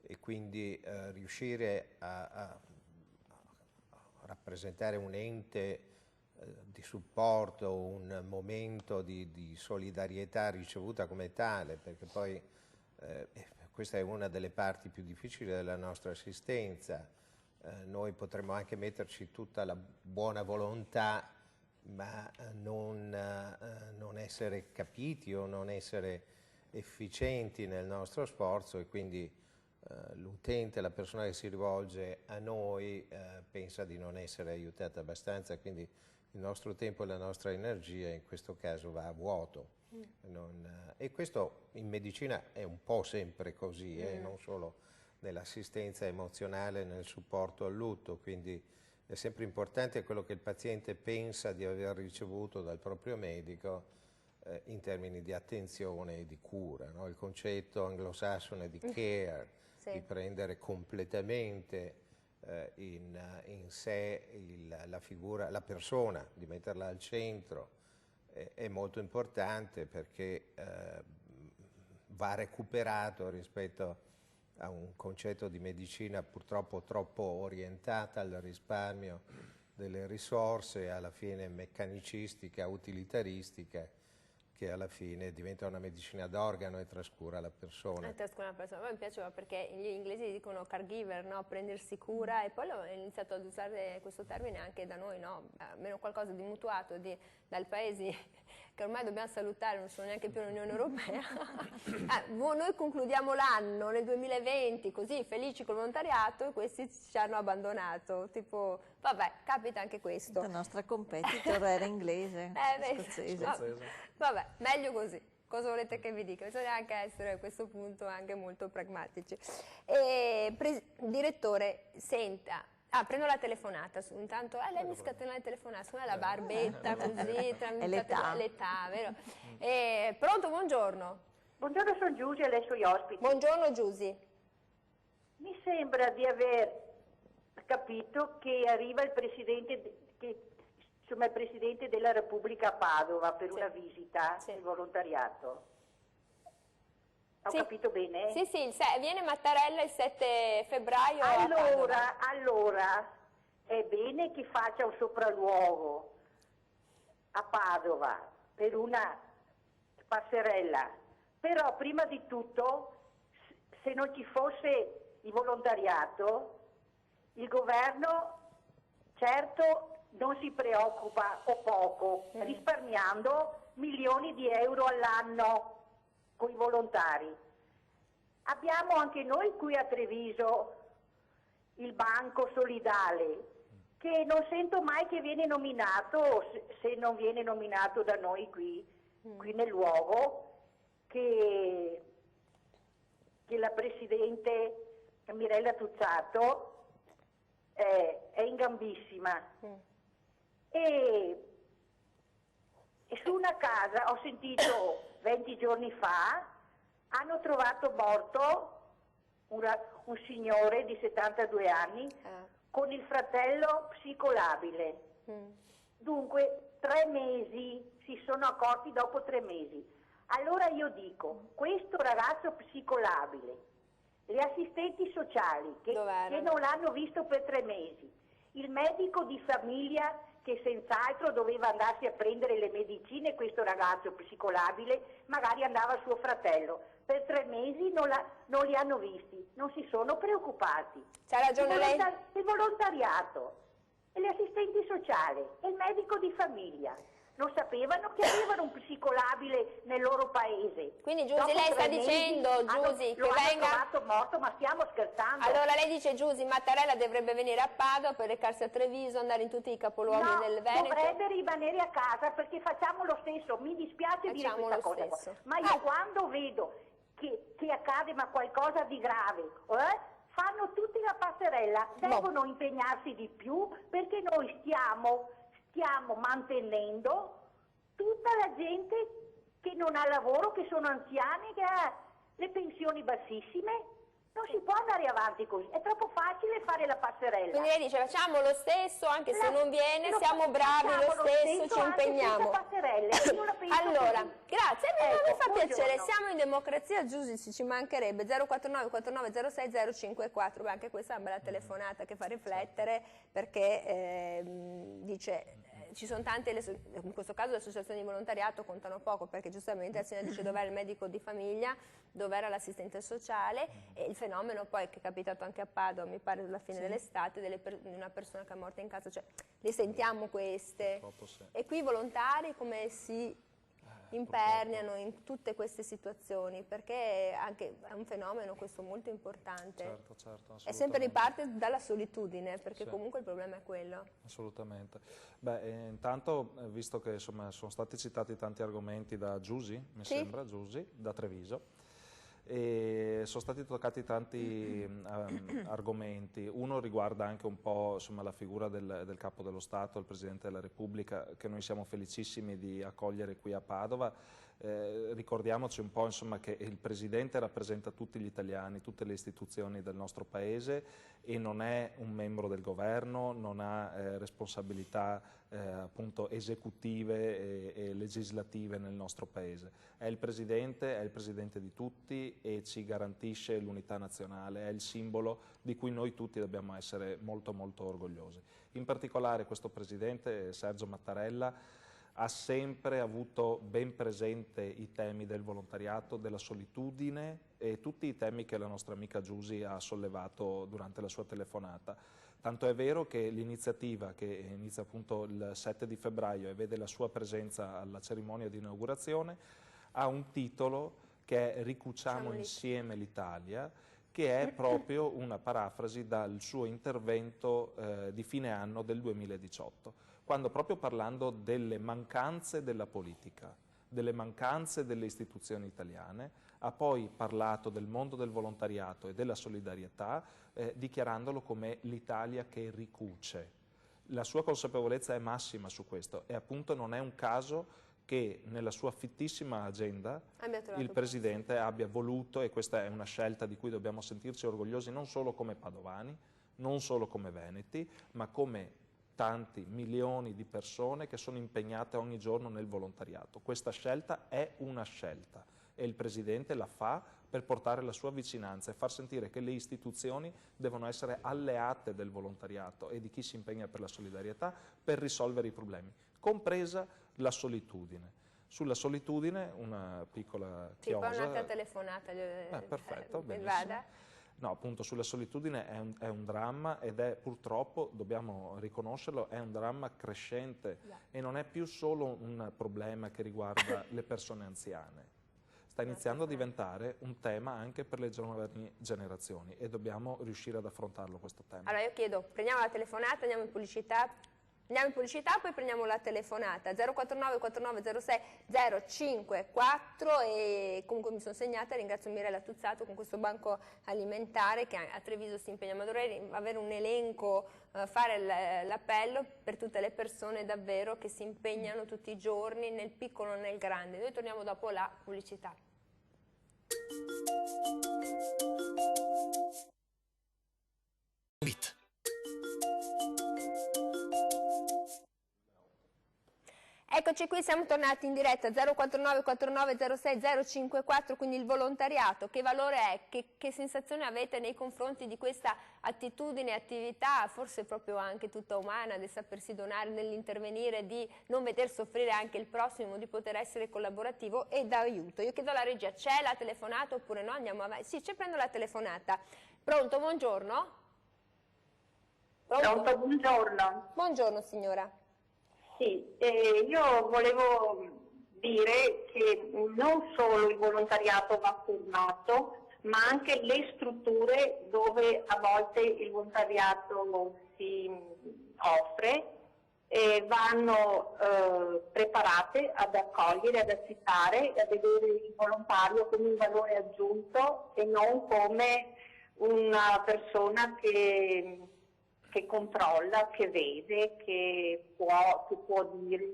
E quindi riuscire a rappresentare un ente di supporto, un momento di solidarietà ricevuta come tale, perché poi questa è una delle parti più difficili della nostra assistenza. Noi potremmo anche metterci tutta la buona volontà, ma non essere capiti o non essere efficienti nel nostro sforzo, e quindi l'utente, la persona che si rivolge a noi pensa di non essere aiutata abbastanza, quindi il nostro tempo e la nostra energia in questo caso va a vuoto. E questo in medicina è un po' sempre così, non solo nell'assistenza emozionale, nel supporto al lutto, quindi è sempre importante quello che il paziente pensa di aver ricevuto dal proprio medico in termini di attenzione e di cura, no? Il concetto anglosassone di care, sì, di prendere completamente in sé la figura, la persona, di metterla al centro, è molto importante, perché va recuperato rispetto a un concetto di medicina purtroppo troppo orientata al risparmio delle risorse, alla fine meccanicistica, utilitaristica, che alla fine diventa una medicina d'organo e trascura la persona. A me piaceva perché gli inglesi dicono caregiver, no? Prendersi cura, e poi ho iniziato ad usare questo termine anche da noi, no? Almeno qualcosa di mutuato dal paese che ormai dobbiamo salutare, non sono neanche più nell'Unione Europea. Noi concludiamo l'anno nel 2020 così felici col volontariato, e questi ci hanno abbandonato, tipo vabbè, capita anche questo. La nostra competitor era inglese, scozzese. Vabbè, meglio così. Cosa volete che vi dica? Bisogna anche essere a questo punto anche molto pragmatici. Direttore, senta, prendo la telefonata, intanto lei mi scatena la telefonata, suona la barbetta così, è l'età, vero? Pronto, buongiorno. Buongiorno, sono Giusy, e lei sui ospiti. Buongiorno Giusy. Mi sembra di aver capito che arriva il Presidente, il Presidente della Repubblica a Padova per una visita di volontariato. Ho capito bene? Sì, viene Mattarella il 7 febbraio Allora, è bene che faccia un sopralluogo a Padova per una passerella, però prima di tutto, se non ci fosse il volontariato, il governo certo non si preoccupa, o poco, risparmiando milioni di euro all'anno con i volontari. Abbiamo anche noi qui a Treviso il Banco Solidale, che non sento mai che viene nominato, se non viene nominato da noi qui nel luogo, che la Presidente Mirella Tuzzato è in gambissima. E su una casa, ho sentito 20 giorni fa, hanno trovato morto un signore di 72 anni con il fratello psicolabile. Dunque 3 mesi, si sono accorti dopo 3 mesi. Allora io dico, questo ragazzo psicolabile, le assistenti sociali che non l'hanno visto per 3 mesi, il medico di famiglia che senz'altro doveva andarsi a prendere le medicine, questo ragazzo psicolabile magari andava suo fratello, per 3 mesi non li hanno visti, non si sono preoccupati. C'ha ragione lei? Il volontariato, e le assistenti sociali e il medico di famiglia non sapevano che avevano un psicolabile nel loro paese. Quindi Giusy, lei sta dicendo, Giusy, che venga... trovato morto, ma stiamo scherzando. Allora lei dice, Giusy, Mattarella dovrebbe venire a Padova per recarsi a Treviso, andare in tutti i capoluoghi del Veneto? Dovrebbe rimanere a casa perché facciamo lo stesso, mi dispiace dire questa cosa, ma io quando vedo che accade ma qualcosa di grave, fanno tutti la passerella, devono impegnarsi di più perché noi stiamo mantenendo tutta la gente che non ha lavoro, che sono anziani, che ha le pensioni bassissime. Non si può andare avanti così, è troppo facile fare la passerella. Quindi lei dice facciamo lo stesso, anche se non viene, siamo bravi lo stesso, ci impegniamo. Allora, grazie, mi fa piacere, siamo in democrazia, Giusy, ci mancherebbe. 049 4906 054, beh, anche questa è una bella telefonata che fa riflettere, perché dice... Ci sono tante, in questo caso le associazioni di volontariato contano poco, perché giustamente la signora dice dov'era il medico di famiglia, dov'era l'assistente sociale, e il fenomeno poi che è capitato anche a Padova, mi pare alla fine dell'estate, di una persona che è morta in casa, cioè le sentiamo queste. E qui i volontari come si imperniano in tutte queste situazioni, perché anche è un fenomeno questo molto importante. Certo, e sempre riparte dalla solitudine, perché comunque il problema è quello. Assolutamente. Beh, intanto, visto che insomma, sono stati citati tanti argomenti da Giusy, mi sembra, Giusy, da Treviso, e sono stati toccati tanti argomenti. Uno riguarda anche un po' insomma, la figura del Capo dello Stato, il Presidente della Repubblica, che noi siamo felicissimi di accogliere qui a Padova. Ricordiamoci un po' insomma, che il Presidente rappresenta tutti gli italiani, tutte le istituzioni del nostro Paese, e non è un membro del governo, non ha responsabilità appunto esecutive e legislative nel nostro Paese. È il Presidente di tutti e ci garantisce l'unità nazionale, è il simbolo di cui noi tutti dobbiamo essere molto molto orgogliosi. In particolare questo Presidente, Sergio Mattarella, ha sempre avuto ben presente i temi del volontariato, della solitudine e tutti i temi che la nostra amica Giusy ha sollevato durante la sua telefonata. Tanto è vero che l'iniziativa, che inizia appunto il 7 di febbraio e vede la sua presenza alla cerimonia di inaugurazione, ha un titolo che è Ricuciamo insieme l'Italia, che è proprio una parafrasi dal suo intervento di fine anno del 2018. Quando proprio parlando delle mancanze della politica, delle mancanze delle istituzioni italiane, ha poi parlato del mondo del volontariato e della solidarietà, dichiarandolo come l'Italia che ricuce. La sua consapevolezza è massima su questo e appunto non è un caso che nella sua fittissima agenda il Presidente abbia voluto, e questa è una scelta di cui dobbiamo sentirci orgogliosi non solo come padovani, non solo come veneti, ma come tanti milioni di persone che sono impegnate ogni giorno nel volontariato. Questa scelta è una scelta e il Presidente la fa per portare la sua vicinanza e far sentire che le istituzioni devono essere alleate del volontariato e di chi si impegna per la solidarietà per risolvere i problemi, compresa la solitudine. Sulla solitudine una piccola chiosa. Sì, poi un'altra telefonata. Perfetto, benissimo. Vada. No, appunto sulla solitudine è un dramma ed è purtroppo, dobbiamo riconoscerlo, è un dramma crescente e non è più solo un problema che riguarda le persone anziane. Sta iniziando a diventare un tema anche per le giovani generazioni e dobbiamo riuscire ad affrontarlo questo tema. Allora io chiedo, prendiamo la telefonata, andiamo in pubblicità, poi prendiamo la telefonata 049 4906 054 e comunque mi sono segnata, ringrazio Mirella Tuzzato con questo banco alimentare che a Treviso si impegna, ma dovrei avere un elenco, fare l'appello per tutte le persone davvero che si impegnano tutti i giorni nel piccolo e nel grande. Noi torniamo dopo la pubblicità. Eccoci qui, siamo tornati in diretta 049 49 06 054, quindi il volontariato, che valore è, che sensazione avete nei confronti di questa attitudine, attività, forse proprio anche tutta umana, del sapersi donare, nell'intervenire, di non veder soffrire anche il prossimo, di poter essere collaborativo e d'aiuto. Io chiedo alla regia, c'è la telefonata oppure no? Andiamo avanti. Sì, c'è, prendo la telefonata. Pronto, buongiorno? Pronto, buongiorno. Buongiorno signora. Sì, io volevo dire che non solo il volontariato va formato, ma anche le strutture dove a volte il volontariato si offre vanno preparate ad accogliere, ad accettare e a vedere il volontario come un valore aggiunto e non come una persona che controlla, che vede, che può dire,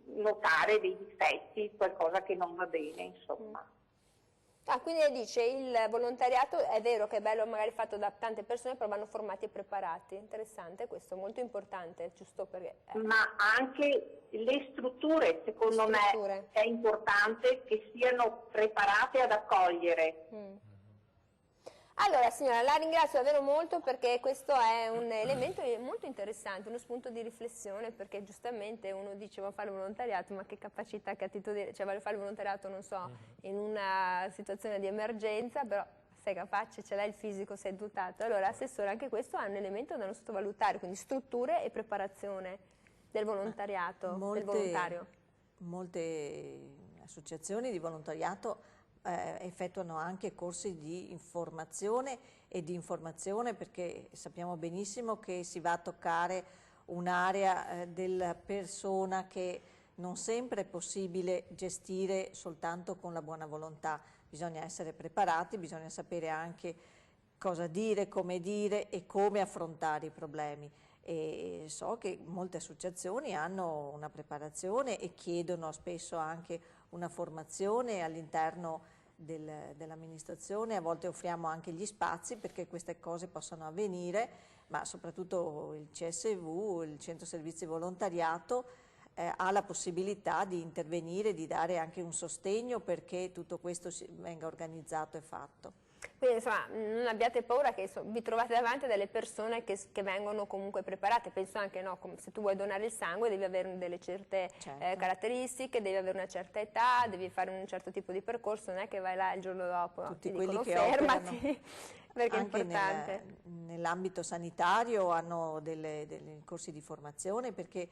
notare dei difetti, qualcosa che non va bene, insomma. Ah, quindi lei dice il volontariato è vero che è bello magari fatto da tante persone, però vanno formati e preparati. Interessante questo, molto importante, giusto perché... Ma anche le strutture, secondo me, è importante che siano preparate ad accogliere. Allora signora, la ringrazio davvero molto perché questo è un elemento molto interessante, uno spunto di riflessione, perché giustamente uno dice voglio fare volontariato, ma che capacità, che attitudine, cioè voglio fare volontariato, non so, in una situazione di emergenza, però sei capace, ce l'hai il fisico, sei dotato. Allora Assessore, anche questo è un elemento da non sottovalutare, quindi strutture e preparazione del volontariato, del volontario. Molte associazioni di volontariato effettuano anche corsi di informazione e di informazione, perché sappiamo benissimo che si va a toccare un'area della persona che non sempre è possibile gestire soltanto con la buona volontà. Bisogna essere preparati, bisogna sapere anche cosa dire e come affrontare i problemi. E so che molte associazioni hanno una preparazione e chiedono spesso anche una formazione all'interno dell'amministrazione. A volte offriamo anche gli spazi perché queste cose possano avvenire, ma soprattutto il CSV, il Centro Servizi Volontariato, ha la possibilità di intervenire, di dare anche un sostegno perché tutto questo venga organizzato e fatto. Quindi insomma non abbiate paura che vi trovate davanti a delle persone che vengono comunque preparate, penso anche no, se tu vuoi donare il sangue devi avere delle certe caratteristiche, devi avere una certa età, devi fare un certo tipo di percorso, non è che vai là il giorno dopo, tutti ti quelli dicono che fermati, perché anche è importante. Nell'ambito sanitario hanno dei corsi di formazione, perché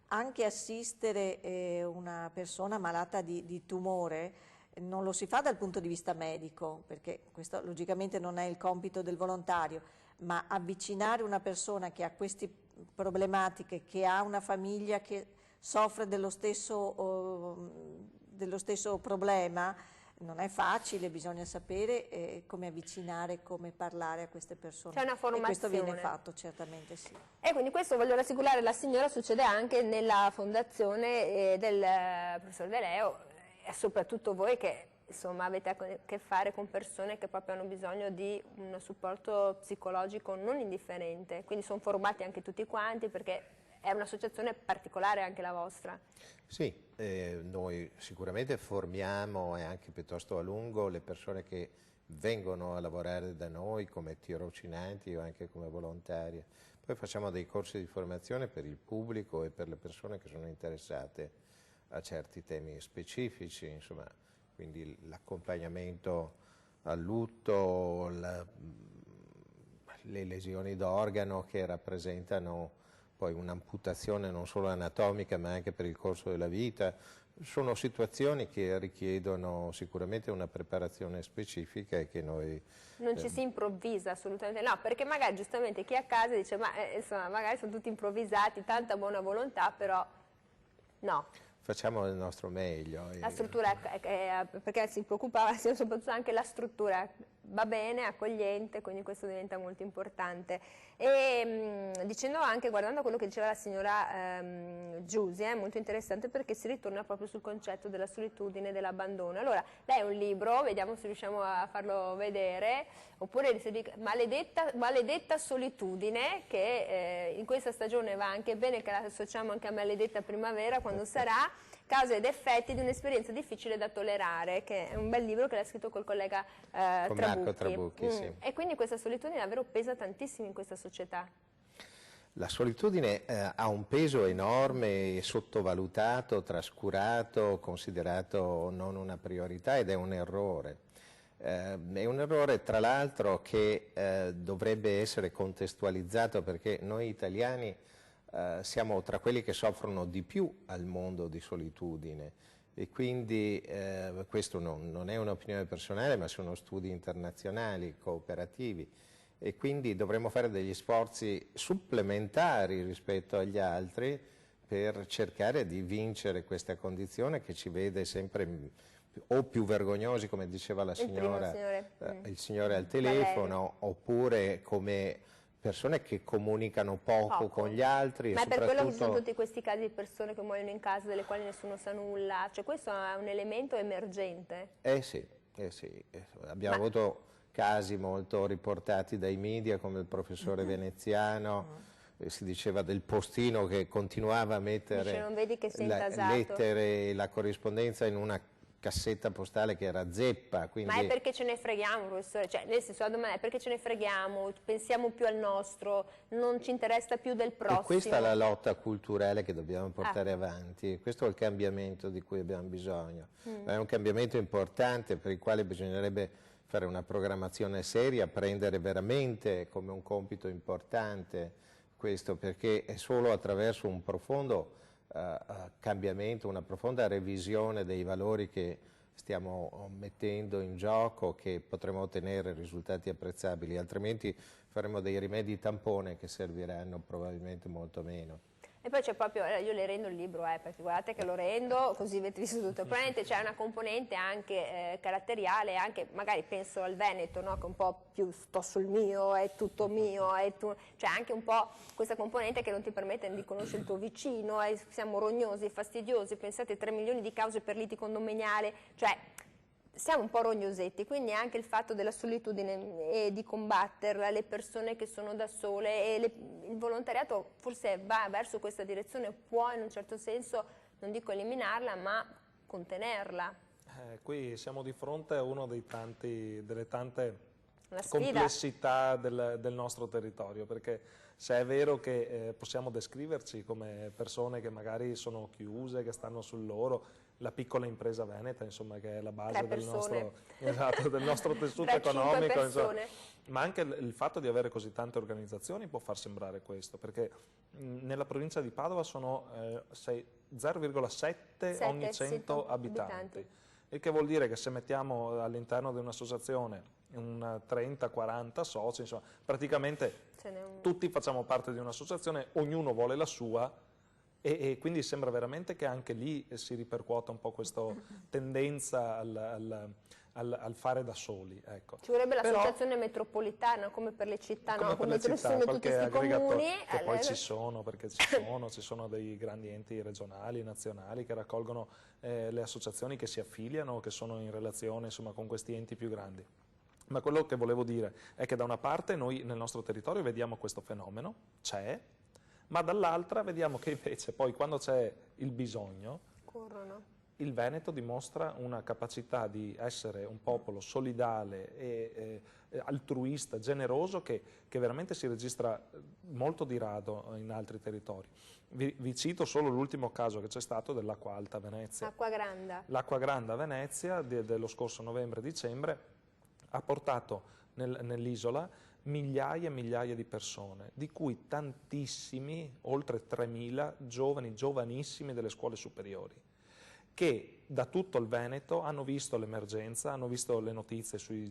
anche assistere una persona malata di tumore non lo si fa dal punto di vista medico, perché questo logicamente non è il compito del volontario, ma avvicinare una persona che ha queste problematiche, che ha una famiglia che soffre dello stesso problema, non è facile, bisogna sapere come avvicinare, come parlare a queste persone. C'è una formazione. E questo viene fatto, certamente sì. E quindi questo, voglio rassicurare la signora, succede anche nella fondazione del professor De Leo, e soprattutto voi che insomma avete a che fare con persone che proprio hanno bisogno di un supporto psicologico non indifferente, quindi sono formati anche tutti quanti, perché è un'associazione particolare anche la vostra. Sì, noi sicuramente formiamo e anche piuttosto a lungo le persone che vengono a lavorare da noi come tirocinanti o anche come volontarie. Poi facciamo dei corsi di formazione per il pubblico e per le persone che sono interessate a certi temi specifici, insomma, quindi l'accompagnamento al lutto, le lesioni d'organo che rappresentano poi un'amputazione non solo anatomica ma anche per il corso della vita, sono situazioni che richiedono sicuramente una preparazione specifica e che noi... Non ci si improvvisa assolutamente, no, perché magari giustamente chi è a casa dice ma insomma magari sono tutti improvvisati, tanta buona volontà, però no. Facciamo il nostro meglio. La struttura, perché si preoccupava soprattutto anche la struttura, va bene, accogliente, quindi questo diventa molto importante. E dicendo anche, guardando quello che diceva la signora Giusy, è molto interessante perché si ritorna proprio sul concetto della solitudine e dell'abbandono. Allora, lei è un libro, vediamo se riusciamo a farlo vedere, oppure si dice maledetta solitudine, che in questa stagione va anche bene, che la associamo anche a maledetta primavera, quando sarà, cause ed effetti di un'esperienza difficile da tollerare, che è un bel libro che l'ha scritto col collega con Trabucchi. Marco Trabucchi, sì. E quindi questa solitudine davvero pesa tantissimo in questa società. La solitudine ha un peso enorme, sottovalutato, trascurato, considerato non una priorità, ed è un errore. È un errore tra l'altro che dovrebbe essere contestualizzato, perché noi italiani siamo tra quelli che soffrono di più al mondo di solitudine, e quindi questo non è un'opinione personale, ma sono studi internazionali, cooperativi, e quindi dovremmo fare degli sforzi supplementari rispetto agli altri per cercare di vincere questa condizione che ci vede sempre o più vergognosi, come diceva la signora, il signore al telefono, oppure come persone che comunicano poco con gli altri. Ma è per quello che ci sono tutti questi casi di persone che muoiono in casa, delle quali nessuno sa nulla, cioè questo è un elemento emergente. Sì. Abbiamo avuto casi molto riportati dai media, come il professore veneziano, si diceva del postino che continuava a mettere non vedi che sei le intasato. lettere e la corrispondenza in una cassetta postale che era zeppa. Quindi... Ma è perché ce ne freghiamo, professore? Cioè, nel senso, la domanda è perché ce ne freghiamo, pensiamo più al nostro, non ci interessa più del prossimo. E questa è la lotta culturale che dobbiamo portare avanti, questo è il cambiamento di cui abbiamo bisogno. È un cambiamento importante per il quale bisognerebbe fare una programmazione seria, prendere veramente come un compito importante questo, perché è solo attraverso un profondo cambiamento, una profonda revisione dei valori che stiamo mettendo in gioco che potremo ottenere risultati apprezzabili, altrimenti faremo dei rimedi tampone che serviranno probabilmente molto meno. E poi c'è proprio, io le rendo il libro, perché guardate che lo rendo, così avete visto tutto. Probabilmente c'è una componente anche caratteriale, anche magari penso al Veneto, no? Che un po' più sto sul mio, è tutto mio, c'è anche un po' questa componente che non ti permette di conoscere il tuo vicino, siamo rognosi, fastidiosi, pensate 3 milioni di cause per liti condominiali, cioè siamo un po' rognosetti, quindi anche il fatto della solitudine e di combatterla, le persone che sono da sole, e il volontariato forse va verso questa direzione, può in un certo senso, non dico eliminarla, ma contenerla. Qui siamo di fronte a uno delle tante complessità del nostro territorio, perché se è vero che possiamo descriverci come persone che magari sono chiuse, che stanno sul loro, la piccola impresa veneta, insomma, che è la base del nostro tessuto economico, insomma, ma anche il fatto di avere così tante organizzazioni può far sembrare questo, perché nella provincia di Padova sono 0,7 ogni 100 abitanti, il che vuol dire che se mettiamo all'interno di un'associazione un 30-40 soci, insomma, praticamente tutti facciamo parte di un'associazione, ognuno vuole la sua, e quindi sembra veramente che anche lì si ripercuota un po' questa tendenza al fare da soli. Ecco. Ci vorrebbe l'associazione metropolitana, come per le città, come per le città, sono tutti questi comuni. Che poi ci sono, perché ci sono dei grandi enti regionali, nazionali, che raccolgono le associazioni che si affiliano, che sono in relazione, insomma, con questi enti più grandi. Ma quello che volevo dire è che da una parte noi nel nostro territorio vediamo questo fenomeno, c'è, ma dall'altra vediamo che invece poi quando c'è il bisogno, il Veneto dimostra una capacità di essere un popolo solidale e altruista, generoso, che veramente si registra molto di rado in altri territori. Vi cito solo l'ultimo caso che c'è stato dell'Acqua Alta a Venezia. L'Acqua Granda a Venezia dello scorso novembre-dicembre ha portato nell'isola migliaia e migliaia di persone, di cui tantissimi, oltre 3.000 giovani, giovanissimi delle scuole superiori. che da tutto il Veneto hanno visto l'emergenza, hanno visto le notizie sui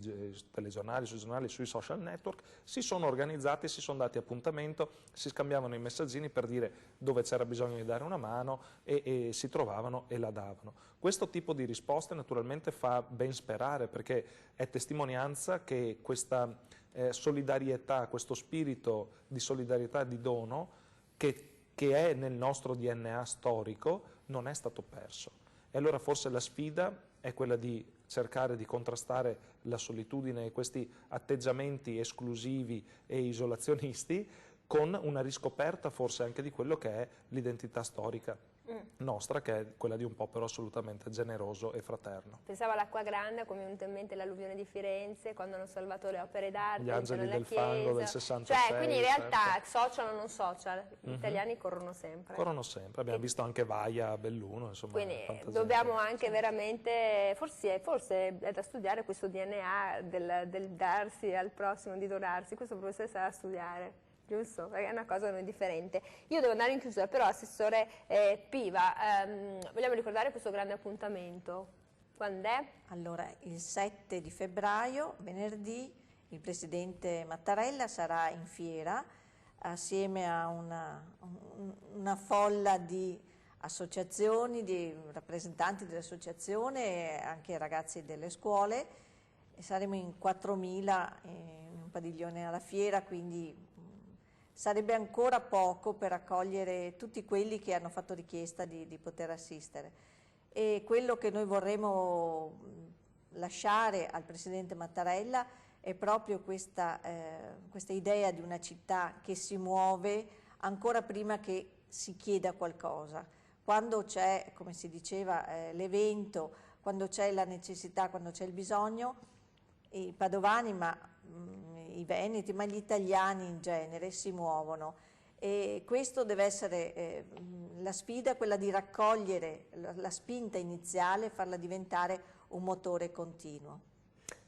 telegiornali, sui giornali, sui social network, si sono organizzati, si sono dati appuntamento, si scambiavano i messaggini per dire dove c'era bisogno di dare una mano e si trovavano e la davano. Questo tipo di risposte naturalmente fa ben sperare, perché è testimonianza che questa solidarietà, questo spirito di solidarietà e di dono che è nel nostro DNA storico non è stato perso. E allora forse la sfida è quella di cercare di contrastare la solitudine e questi atteggiamenti esclusivi e isolazionisti con una riscoperta forse anche di quello che è l'identità storica nostra, che è quella di un popolo assolutamente generoso e fraterno. Pensavo all'Acqua Grande, come è venuto in mente l'alluvione di Firenze, quando hanno salvato le opere d'arte, gli angeli del chiesa. fango del 66. Cioè, quindi in realtà, social o non social, gli italiani corrono sempre. Corrono sempre, abbiamo visto anche Vaia a Belluno, insomma. Quindi dobbiamo anche veramente, forse è da studiare questo DNA del darsi al prossimo, di donarsi, questo forse sarà da studiare. Giusto? Perché è una cosa non differente. Io devo andare in chiusura, però Assessore Piva, vogliamo ricordare questo grande appuntamento? Quando è? Allora, il 7 di febbraio, venerdì, il Presidente Mattarella sarà in fiera assieme a una folla di associazioni, di rappresentanti dell'associazione e anche ragazzi delle scuole, e saremo in 4.000 in un padiglione alla fiera, quindi sarebbe ancora poco per accogliere tutti quelli che hanno fatto richiesta di poter assistere. E quello che noi vorremmo lasciare al Presidente Mattarella è proprio questa idea di una città che si muove ancora prima che si chieda qualcosa. Quando c'è, come si diceva, l'evento, quando c'è la necessità, quando c'è il bisogno, i padovani, i veneti, ma gli italiani in genere si muovono, e questo deve essere la sfida, quella di raccogliere la spinta iniziale e farla diventare un motore continuo.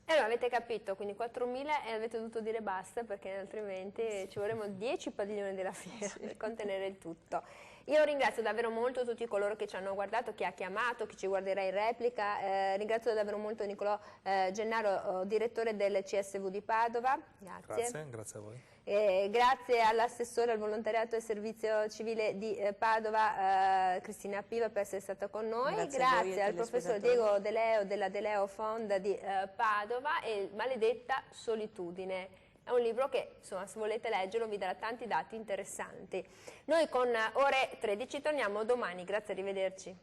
E allora avete capito, quindi 4.000 e avete dovuto dire basta, perché altrimenti ci vorremmo 10 padiglioni della fiera per contenere il tutto. Io ringrazio davvero molto tutti coloro che ci hanno guardato, chi ha chiamato, chi ci guarderà in replica. Ringrazio davvero molto Nicolò Gennaro, direttore del CSV di Padova. Grazie. Grazie a voi. Grazie all'assessore al volontariato e servizio civile di Padova, Cristina Piva, per essere stata con noi. Grazie al professor Diego De Leo della De Leo Fond di Padova e Maledetta solitudine. È un libro che, insomma, se volete leggerlo vi darà tanti dati interessanti. Noi con Ore 13 torniamo domani, grazie, arrivederci.